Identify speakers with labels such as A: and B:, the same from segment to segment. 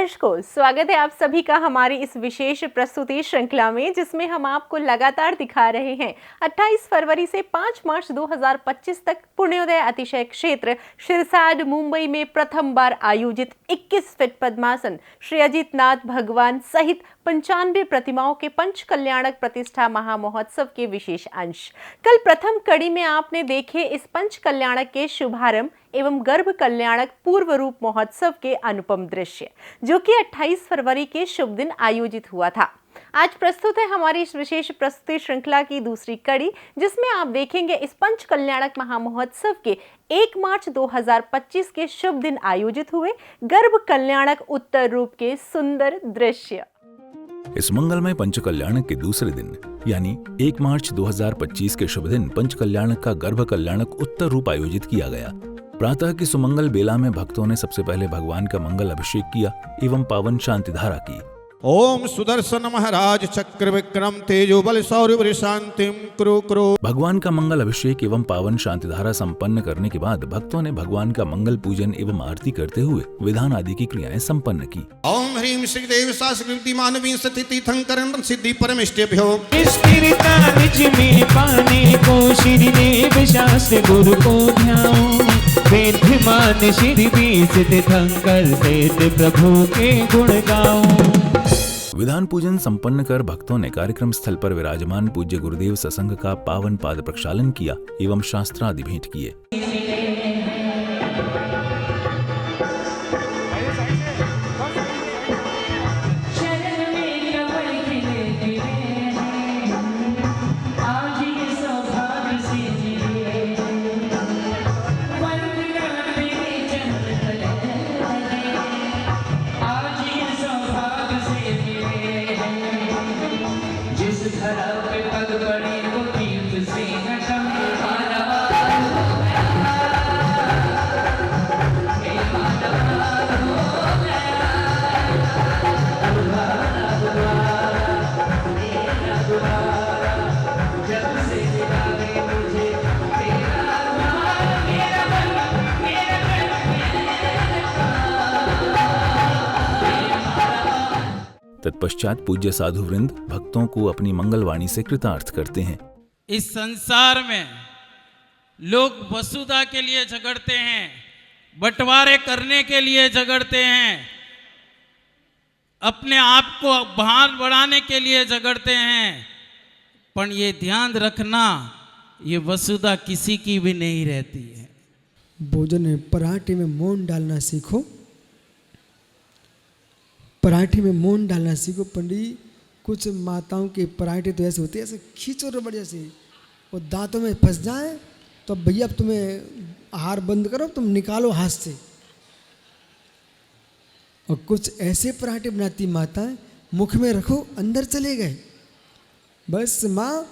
A: दर्शकों, स्वागत है आप सभी का हमारी इस विशेष प्रस्तुति श्रृंखला में, जिसमें हम आपको लगातार दिखा रहे हैं 28 फरवरी से 5 मार्च 2025 तक पुण्योदय अतिशय क्षेत्र शिरसाड मुंबई में प्रथम बार आयोजित 21 फीट पद्मासन श्री अजित नाथ भगवान सहित 95 प्रतिमाओं के पंच कल्याणक प्रतिष्ठा महामहोत्सव के विशेष अंश। कल प्रथम कड़ी में आपने देखे इस पंच कल्याणक के शुभारंभ एवं गर्भ कल्याणक पूर्व रूप महोत्सव के अनुपम दृश्य, जो कि 28 फरवरी के शुभ दिन आयोजित हुआ था। आज प्रस्तुत है हमारी इस विशेष प्रस्तुति श्रृंखला की दूसरी कड़ी, जिसमें आप देखेंगे इस पंच कल्याणक महामहोत्सव के 1 मार्च 2025 के शुभ दिन आयोजित हुए गर्भ कल्याणक उत्तर रूप के सुंदर दृश्य।
B: इस मंगलमय पंच कल्याणक के दूसरे दिन यानी 1 मार्च 2025 के शुभ दिन पंच कल्याणक का गर्भ कल्याणक उत्तर रूप आयोजित किया गया। प्रातः की सुमंगल बेला में भक्तों ने सबसे पहले भगवान का मंगल अभिषेक किया एवं पावन शांति धारा की।
C: ओम सुदर्शन महाराज चक्र विक्रम तेजो बल शौर्य शांतिम कुरु कुरु।
B: भगवान का मंगल अभिषेक एवं पावन शांति धारा संपन्न करने के बाद भक्तों ने भगवान का मंगल पूजन एवं आरती करते हुए विधान आदि की क्रियाएं संपन्न की।
C: ओम ह्रीम श्री देव सास्कृति मानवी सति तीर्थंकरण सिद्धि परमेष्टेभ्यो।
D: स्थिरता निज में पाने को श्री देव शास्त्र गुरु को ध्याओ। वेद्यमान श्री बीस तीर्थंकर सिद्ध प्रभु के गुण गाओ।
B: विधान पूजन संपन्न कर भक्तों ने कार्यक्रम स्थल पर विराजमान पूज्य गुरुदेव सत्संग का पावन पाद प्रक्षालन किया एवं शास्त्रादि भेंट किए। तत्पश्चात पूज्य साधु वृंद भक्तों को अपनी मंगलवाणी से कृतार्थ करते हैं।
E: इस संसार में लोग वसुधा के लिए झगड़ते हैं, बंटवारे करने के लिए झगड़ते हैं, अपने आप को बाहर बढ़ाने के लिए झगड़ते हैं, पर ये ध्यान रखना ये वसुधा किसी की भी नहीं रहती है।
F: भोजन में पराठे में मोन डालना सीखो, पराठे में मोन डालना सीखो। पंडित, कुछ माताओं के पराठे तो ऐसे होते हैं, ऐसे खींचो रो बढ़िया से, वो दांतों में फंस जाए तो भैया अब तुम्हें आहार बंद करो, तुम निकालो हाथ से। और कुछ ऐसे पराठे बनाती माताएं, मुख में रखो अंदर चले गए। बस माँ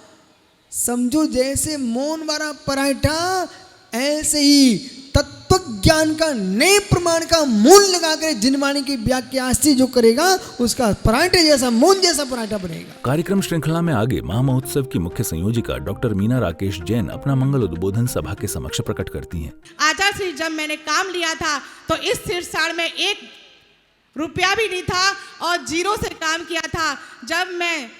F: समझो जैसे मोन वाला पराठा, ऐसे ही तत्व ज्ञान का नए प्रमाण का मूल लगाकर जिनवाणी की व्याख्या जो करेगा उसका पराठे जैसा मोन जैसा पराठा बनेगा।
B: कार्यक्रम श्रृंखला में आगे महामहोत्सव की मुख्य संयोजिका डॉक्टर मीना राकेश जैन अपना मंगल उद्बोधन सभा के समक्ष प्रकट करती हैं।
G: आचार्य श्री जब मैंने काम लिया था तो इस सिरसाड़ में 1 रुपया भी नहीं था और 0 से काम किया था। जब मैं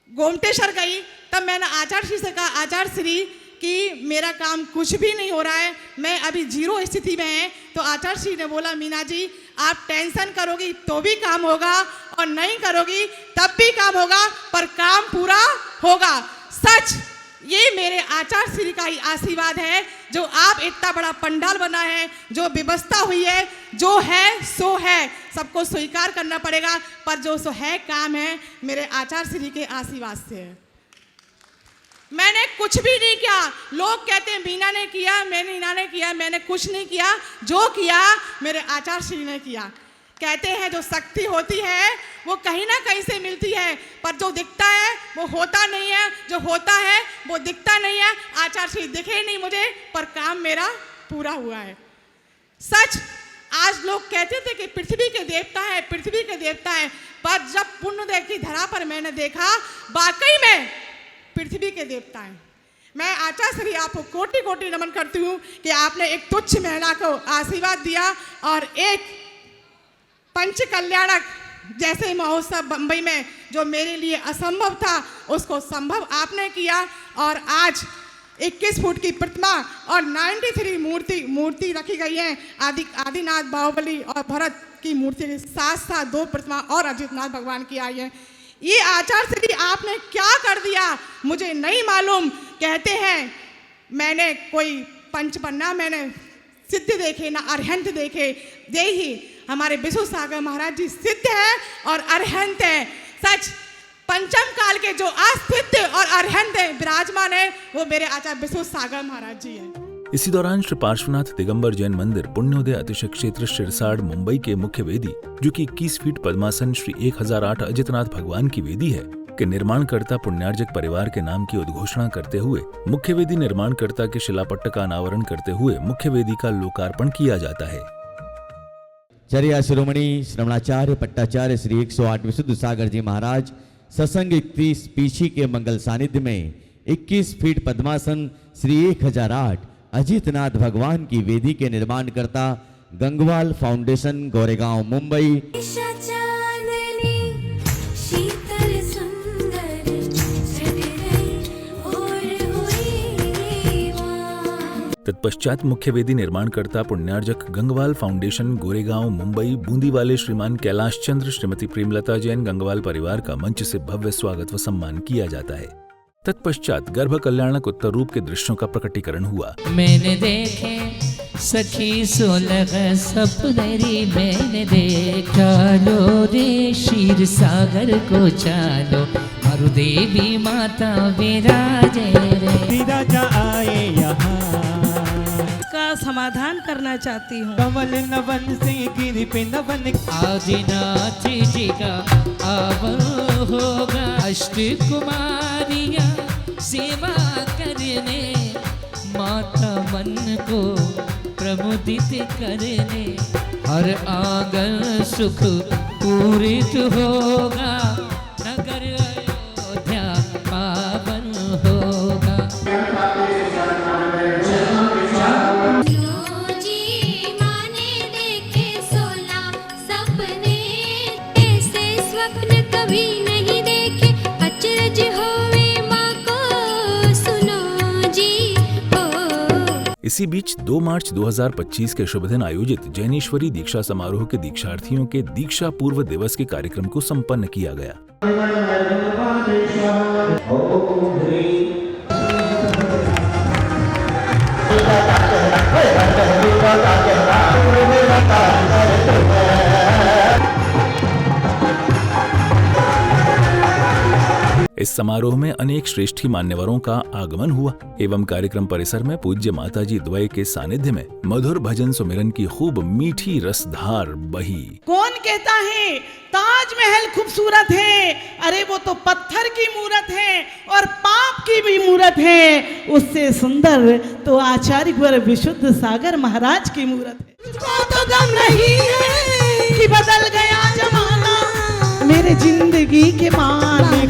G: गोमटेश्वर गई तब मैंने आचार्य श्री से कहा, आचार्य श्री कि मेरा काम कुछ भी नहीं हो रहा है, मैं अभी 0 स्थिति में है। तो आचार्य श्री ने बोला, मीना जी आप टेंशन करोगी तो भी काम होगा और नहीं करोगी तब भी काम होगा, पर काम पूरा होगा। सच ये मेरे आचार्य श्री का ही आशीर्वाद है, जो आप इतना बड़ा पंडाल बना है, जो व्यवस्था हुई है, जो है सो है, सबको स्वीकार करना पड़ेगा, पर जो सो है काम है मेरे आचार्य श्री के आशीर्वाद से है। मैंने कुछ भी नहीं किया। लोग कहते हैं मीना ने किया, मीना ने किया, मैंने कुछ नहीं किया। जो किया मेरे आचार्य श्री ने किया। कहते हैं जो शक्ति होती है वो कहीं ना कहीं से मिलती है, पर जो दिखता है वो होता नहीं है, जो होता है वो दिखता नहीं है। आचार्य श्री दिखे नहीं मुझे, पर काम मेरा पूरा हुआ है। सच आज लोग कहते थे कि पृथ्वी के देवता है, पृथ्वी के देवता है, पर जब पुण्योदय की धरा पर मैंने देखा वाकई में पृथ्वी के देवता हैं। मैं आचार्य श्री आपको कोटि कोटि नमन करती हूँ कि आपने एक तुच्छ महिला को आशीर्वाद दिया और एक पंच कल्याणक जैसे महोत्सव बम्बई में जो मेरे लिए असंभव था उसको संभव आपने किया। और आज 21 फुट की प्रतिमा और 93 मूर्ति रखी गई है। आदिनाथ, बाहुबली और भरत की मूर्ति के साथ साथ 2 प्रतिमा और अजितनाथ भगवान की आई है। ये आचार्य श्री आपने क्या कर दिया मुझे नहीं मालूम। कहते हैं मैंने कोई पंचपन्ना मैंने सिद्ध देखे ना अरहंत देखे, यही हमारे विश्व सागर महाराज जी सिद्ध है और अरहंत है। सच पंचम काल के जो अस्तित्व और अरहंत है विराजमान है वो मेरे आचार्य विश्व सागर महाराज जी हैं।
B: इसी दौरान श्री पार्श्वनाथ दिगंबर जैन मंदिर पुण्योदय अतिशय क्षेत्र शिरसाड़ मुंबई के मुख्य वेदी, जो कि 21 फीट पद्मासन श्री 1008 अजितनाथ भगवान की वेदी है, के निर्माणकर्ता पुण्यार्जक परिवार के नाम की उद्घोषणा करते हुए मुख्य वेदी निर्माणकर्ता के शिलापट्ट का अनावरण करते हुए मुख्य वेदी का लोकार्पण किया जाता है।
H: चर्या शिरोमणि श्रवणाचार्य पट्टाचार्य श्री 108 विशुद्ध सागर जी महाराज सत्संग 31 पीछी के मंगल सानिध्य में 21 फीट पद्मासन श्री 1008 अजितनाथ भगवान की वेदी के निर्माणकर्ता गंगवाल फाउंडेशन गोरेगांव मुंबई।
B: तत्पश्चात मुख्य वेदी निर्माणकर्ता पुण्यार्जक गंगवाल फाउंडेशन गोरेगांव मुंबई बूंदी वाले श्रीमान कैलाश चंद्र श्रीमती प्रेमलता जैन गंगवाल परिवार का मंच से भव्य स्वागत व सम्मान किया जाता है। तत्पश्चात गर्भ कल्याणक उत्तर रूप के दृश्यों का प्रकटीकरण हुआ।
I: मैंने देखे सखी 16 सपने रे, मैंने देखा लो रे क्षीर सागर को चालो, और देवी माता विराजे रे।
D: राजा आए यहाँ
J: का समाधान करना चाहती हूँ।
D: कमल नवन से गिर पे नवन
I: आदिनाथ जी का आवन होगा, अष्ट कुमारियाँ सेवा करने, माता मन को प्रमुदित करने, हर आंगन सुख पूरित होगा, नगर अयोध्या पावन होगा।
B: इसी बीच 2 मार्च 2025 के शुभ दिन आयोजित जैनेश्वरी दीक्षा समारोह के दीक्षार्थियों के दीक्षा पूर्व दिवस के कार्यक्रम को संपन्न किया गया। इस समारोह में अनेक श्रेष्ठी मान्यवरों का आगमन हुआ एवं कार्यक्रम परिसर में पूज्य माताजी द्वय के सानिध्य में मधुर भजन सुमिरन की खूब मीठी रसधार बही।
J: कौन कहता है ताजमहल खूबसूरत है? अरे वो तो पत्थर की मूरत है और पाप की भी मूरत है। उससे सुंदर तो आचार्य गुरु विशुद्ध सागर महाराज की मूरत है। मुझको तो गम नहीं है कि बदल गया जमाना, मेरे जिंदगी के मालिक,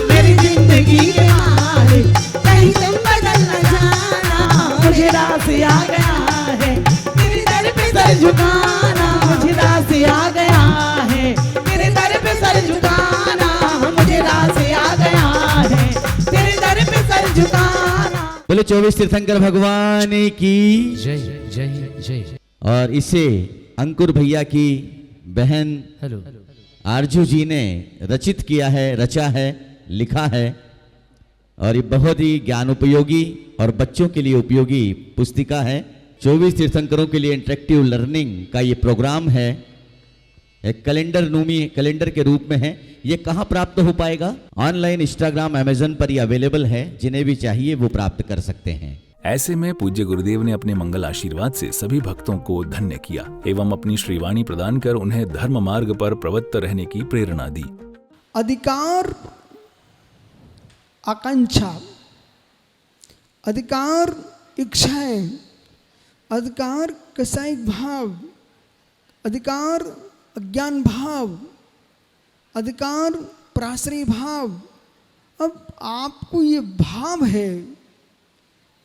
J: मेरी जिंदगी के मालिक, कहीं तुम बदल न जाना, मुझे रास आ गया है तेरे दर पे सर झुकाना, मुझे रास आ गया है तेरे दर पे सर झुकाना, मुझे रास आ गया है तेरे दर पे सर झुकाना।
H: बोले 24 तीर्थंकर भगवान की
I: जय जय जय।
H: और इसे अंकुर भैया की बहन
I: हेलो
H: आरजू जी ने रचित किया है, रचा है, लिखा है। और ये बहुत ही ज्ञान उपयोगी और बच्चों के लिए उपयोगी पुस्तिका है। 24 तीर्थंकरों के लिए इंटरेक्टिव लर्निंग का ये प्रोग्राम है। एक कैलेंडर नूमी कैलेंडर के रूप में है। ये कहाँ प्राप्त हो पाएगा? ऑनलाइन इंस्टाग्राम अमेजन पर ये अवेलेबल है। जिन्हें भी चाहिए वो प्राप्त कर सकते हैं।
B: ऐसे में पूज्य गुरुदेव ने अपने मंगल आशीर्वाद से सभी भक्तों को धन्य किया एवं अपनी श्रीवाणी प्रदान कर उन्हें धर्म मार्ग पर प्रवृत्त रहने की प्रेरणा दी।
F: अधिकार आकांक्षा, अधिकार इच्छाएं, अधिकार कसायिक भाव, अधिकार अज्ञान भाव, अधिकार प्राश्रय भाव। अब आपको ये भाव है,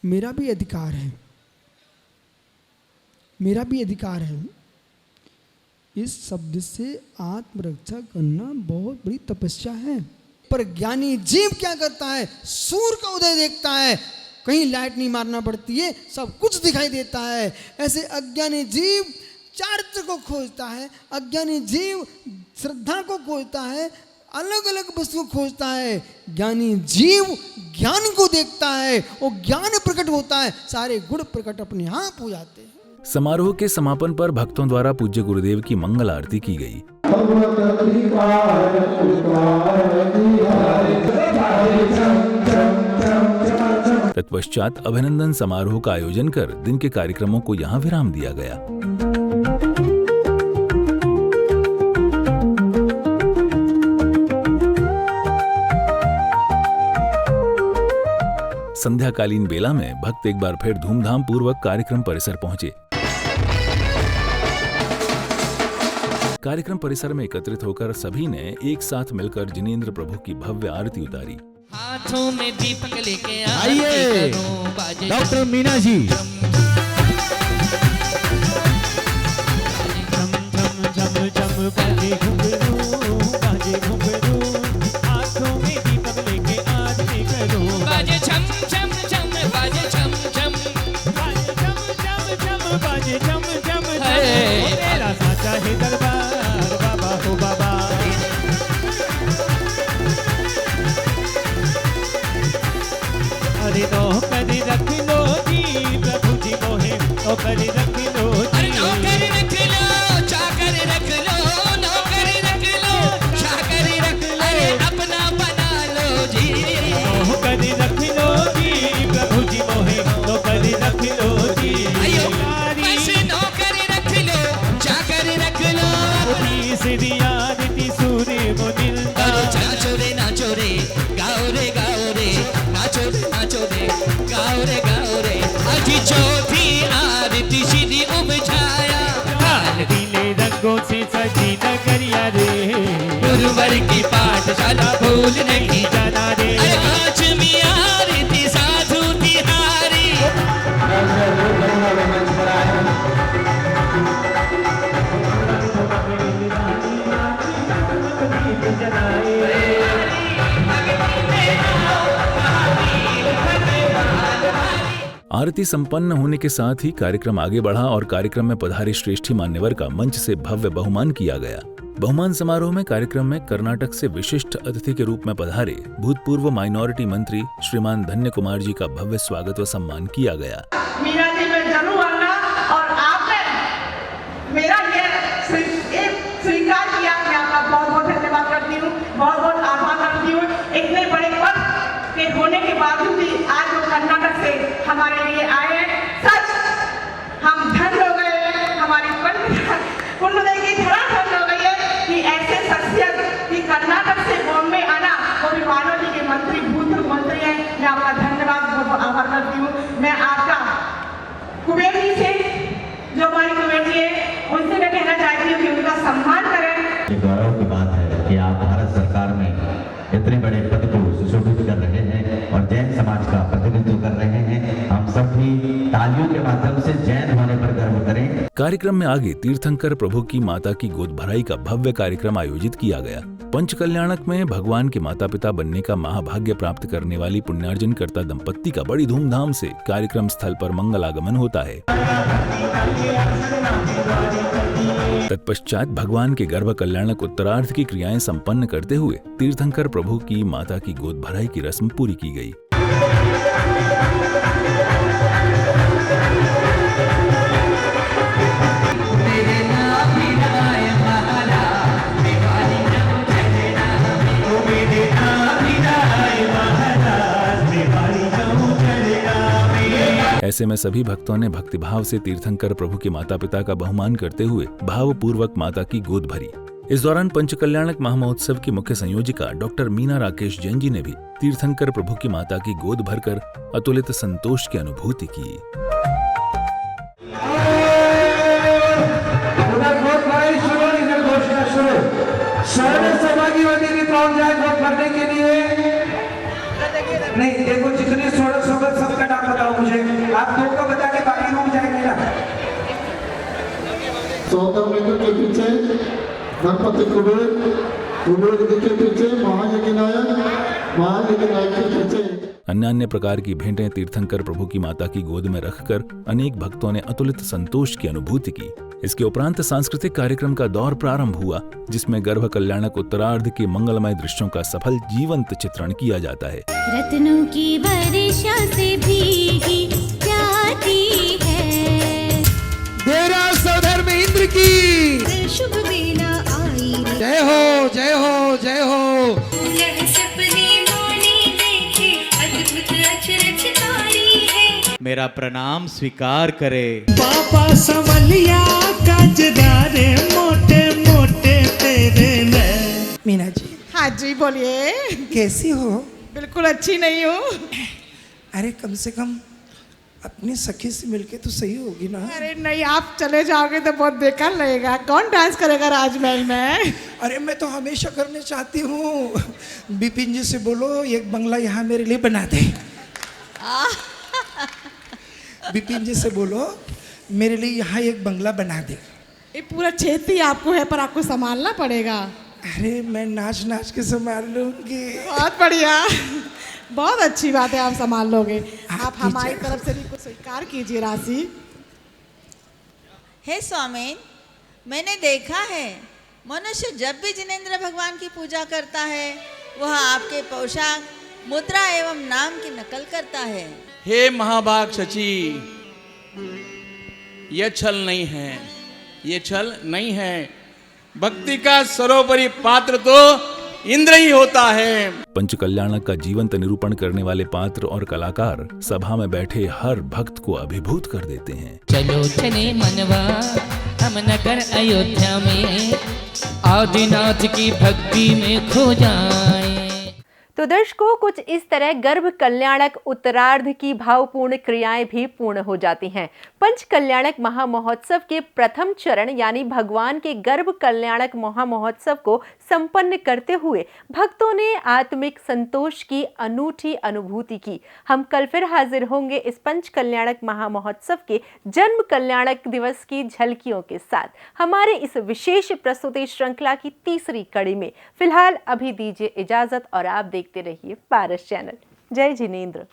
F: मेरा भी अधिकार है, मेरा भी अधिकार है। इस शब्द से आत्मरक्षा करना बहुत बड़ी तपस्या है। पर ज्ञानी जीव क्या करता है? सूर्य का उदय देखता है, कहीं लाइट नहीं मारना पड़ती है, सब कुछ दिखाई देता है। ऐसे अज्ञानी जीव चारित्र को खोजता है, अज्ञानी जीव श्रद्धा को खोजता है, अलग अलग वस्तु खोजता है। ज्ञानी जीव ज्ञान को देखता है, वो ज्ञान प्रकट होता है, सारे गुण प्रकट अपने आप हो जाते हैं।
B: समारोह के समापन पर भक्तों द्वारा पूज्य गुरुदेव की मंगल आरती की गई। तत्पश्चात अभिनंदन समारोह का आयोजन कर दिन के कार्यक्रमों को यहां विराम दिया गया। संध्याकालीन बेला में भक्त एक बार फिर धूमधाम पूर्वक कार्यक्रम परिसर पहुंचे। कार्यक्रम परिसर में एकत्रित होकर सभी ने एक साथ मिलकर जिनेंद्र प्रभु की भव्य आरती उतारी।
I: हाथों में दीपक लेके
H: आइए डॉक्टर मीना जी।
D: अरे नौकरी रख लो जी प्रभु जी मोहे, नौकरी रख लो जी,
I: नौकरी रख लो, चाकरी रख लो, नौकरी रख लो, चाकरी रख लो, अरे अपना बना लो जी।
D: नौकरी रख लो जी प्रभु जी मोहे, नौकरी रख लो जी।
I: बस नौकरी रख लो, चाकरी रख लो,
D: श्रीयादिति सूर्य मुनिंदा।
I: नाचो रे नाचो रे, गाओ रे गाओ रे, नाचो रे नाचो रे, गाओ रे गाओ रे। अजी चौथी आरती श्री उपछाया,
D: नीले रंगों से सजी नगरिया रे,
I: गुरुवर की पाठशाला भूल नहीं
D: जाना रे।
I: अरे पांचवी आरती साधु तिहारी।
B: आरती संपन्न होने के साथ ही कार्यक्रम आगे बढ़ा और कार्यक्रम में पधारे श्रेष्ठी मान्यवर का मंच से भव्य बहुमान किया गया। बहुमान समारोह में कार्यक्रम में कर्नाटक से विशिष्ट अतिथि के रूप में पधारे भूतपूर्व माइनॉरिटी मंत्री श्रीमान धन्य कुमार जी का भव्य स्वागत व सम्मान किया गया।
G: मीना जी मैं जरूर आना, और आपने मेरा ये स्वीकार किया, मैं आपका बहुत बहुत धन्यवाद करती हूँ, बहुत बहुत आभार करती हूँ। इतने बड़े पद के होने के बावजूद भी आज वो कर्नाटक से हमारे लिए आए हैं। सच हम धन्य हो गए हैं, हमारी पुण्य की धरा धन्य हो गई है कि ऐसे शख्सियत की कर्नाटक से बॉम्बे आना, वो भी मानव जी के मंत्री, भूतपूर्व मंत्री हैं। मैं आपका धन्यवाद बहुत आभार करती हूँ। मैं आपका कुबेर जी से, जो हमारी कुबेर जी है, उनसे मैं कहना चाहती हूँ कि उनका सम्मान करें।
H: गौरव की बात है कि आप भारत सरकार में इतने बड़े पद को सुशोभित कर रहे हैं और जैन समाज का प्रतिनिधित्व कर रहे हैं। हम सब भी तालियों के माध्यम से जैन होने पर गर्व करें।
B: कार्यक्रम में आगे तीर्थंकर प्रभु की माता की गोद भराई का भव्य कार्यक्रम आयोजित किया गया। पंचकल्याणक में भगवान के माता पिता बनने का महाभाग्य प्राप्त करने वाली पुण्यार्जन कर्ता दंपत्ति का बड़ी धूमधाम से कार्यक्रम स्थल पर मंगल आगमन होता है। तत्पश्चात भगवान के गर्भ कल्याणक उत्तरार्ध की क्रियाएं संपन्न करते हुए तीर्थंकर प्रभु की माता की गोद भराई की रस्म पूरी की गई। ऐसे में सभी भक्तों ने भक्तिभाव से तीर्थंकर प्रभु के माता पिता का बहुमान करते हुए भावपूर्वक माता की गोद भरी। इस दौरान पंचकल्याणक महामहोत्सव की मुख्य संयोजिका डॉक्टर मीना राकेश जैन जी ने भी तीर्थंकर प्रभु की माता की गोद भरकर अतुलित संतोष की अनुभूति की।
K: नहीं देखो, जितने सोलह सबका नाम बताओ मुझे, आप दो का बता के बाकी लोग जाएंगे ना।
L: तो
K: गौतम मित्र के पीछे गणपति कुबेर जी के पीछे महायज्ञ नायक के पीछे
B: अन्य प्रकार की भेंटें तीर्थंकर प्रभु की माता की गोद में रखकर अनेक भक्तों ने अतुलित संतोष की अनुभूति की। इसके उपरांत सांस्कृतिक कार्यक्रम का दौर प्रारंभ हुआ, जिसमें गर्भ कल्याणक उत्तरार्ध के मंगलमय दृश्यों का सफल जीवंत चित्रण किया जाता है।
L: रत्नों की वर्षा से भीगी जाती है
F: तेरा सौधर्म इंद्र की
L: शुभ बेला आई
F: जय हो जय हो जय हो।
L: सपने मोने देखे अद्भुत अचरज तारी है।
D: मेरा प्रणाम स्वीकार करे।
J: पापा संवलिया काजदारे मोटे मोटे तेरे न।
F: मीना जी।
G: हाँ जी बोलिए।
F: कैसी हो?
G: बिल्कुल अच्छी नहीं हूँ।
F: अरे कम से कम अपनी सखी से मिलके तो सही होगी ना।
G: अरे नहीं, आप चले जाओगे तो बहुत बेकार लगेगा। कौन डांस करेगा राजमहल में?
F: अरे मैं तो हमेशा करना चाहती हूँ। बिपिन जी से बोलो एक बंगला यहाँ मेरे लिए बना दे। बिपिन जी से बोलो मेरे लिए यहाँ एक बंगला बना दे।
G: ये पूरा क्षेत्र ही आपको है, पर आपको संभालना पड़ेगा।
F: अरे मैं नाच नाच के संभाल लूंगी।
G: बहुत बढ़िया, बहुत अच्छी बात है, आप संभाल लोगे। आप हमारी तरफ से भी कुछ स्वीकार कीजिए राशि।
M: हे स्वामी, मैंने देखा है मनुष्य जब भी जिनेंद्र भगवान की पूजा करता है वह आपके पोशाक, मुद्रा एवं नाम की नकल करता है।
E: हे महाभाग शची, ये छल नहीं है, ये छल नहीं है। भक्ति का सर्वोपरि पात्र तो इंद्र ही होता है।
B: पंचकल्याणक का जीवंत निरूपण करने वाले पात्र और कलाकार सभा में बैठे हर भक्त को अभिभूत कर देते हैं।
I: चलो चले मनवा हम नगर अयोध्या में, आदिनाथ की भक्ति में खो जाएं।
A: तो दर्शकों, कुछ इस तरह गर्भ कल्याणक उत्तरार्ध की भावपूर्ण क्रियाएं भी पूर्ण हो जाती हैं। पंच कल्याणक महामहोत्सव के प्रथम चरण यानी भगवान के गर्भ कल्याणक महामहोत्सव को संपन्न करते हुए भक्तों ने आत्मिक संतोष की अनूठी अनुभूति की। हम कल फिर हाजिर होंगे इस पंच कल्याणक महामहोत्सव के जन्म कल्याणक दिवस की झलकियों के साथ हमारे इस विशेष प्रस्तुति श्रृंखला की तीसरी कड़ी में। फिलहाल अभी दीजिए इजाजत और आप देखते रहिए पारस चैनल। जय जिनेंद्र।